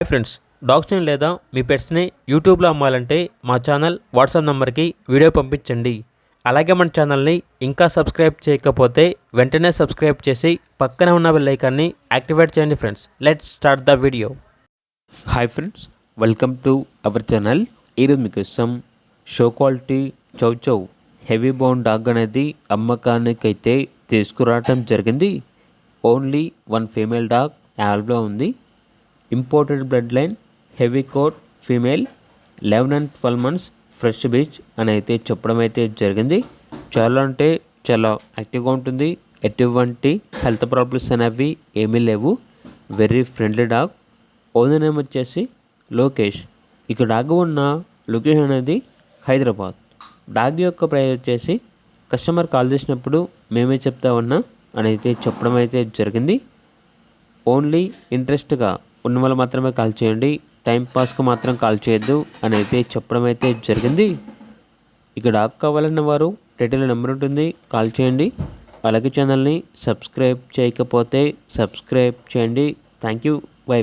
Hi friends, డాగ్స్ని లేదా మీ పెట్స్ని యూట్యూబ్లో అమ్మాలంటే మా ఛానల్ వాట్సాప్ నెంబర్కి వీడియో పంపించండి. అలాగే మన ఛానల్ని ఇంకా సబ్స్క్రైబ్ చేయకపోతే వెంటనే సబ్స్క్రైబ్ చేసి పక్కనే ఉన్న బెల్ ఐకాన్ని యాక్టివేట్ చేయండి. Friends, let's start the video. Hi friends, welcome to our channel. ఈరోజు మీకోసం షో క్వాలిటీ చౌ చౌ హెవీ బోన్ డాగ్ అనేది అమ్మకానికైతే తీసుకురావటం జరిగింది. ఓన్లీ వన్ ఫీమేల్ డాగ్ అవైలబుల్గా ఉంది. Imported blood line, heavy coat female, 11 and 12 months fresh beach అని అయితే చెప్పడం అయితే జరిగింది. చాలా అంటే చాలా యాక్టివ్గా ఉంటుంది. ఎటువంటి హెల్త్ ప్రాబ్లమ్స్ అనేవి ఏమీ లేవు. Very friendly dog. Owner name వచ్చేసి లోకేష్. ఇక డాగ్ ఉన్న లొకేషన్ అనేది హైదరాబాద్. డాగ్ యొక్క ప్రైస్ వచ్చేసి కస్టమర్ కాల్ చేసినప్పుడు మేమే చెప్తా ఉన్నా అని అయితే చెప్పడం అయితే జరిగింది. ఓన్లీ ఇంట్రెస్ట్గా ఉన్న వాళ్ళు మాత్రమే కాల్ చేయండి, టైంపాస్కి మాత్రం కాల్ చేయొద్దు అని అయితే చెప్పడం అయితే జరిగింది. ఇక డాగ్ కావాలన్న వారు టైటిల్లో నెంబర్ ఉంటుంది, కాల్ చేయండి. అలాగే ఛానల్ని సబ్స్క్రైబ్ చేయకపోతే సబ్స్క్రైబ్ చేయండి. Thank you. బై.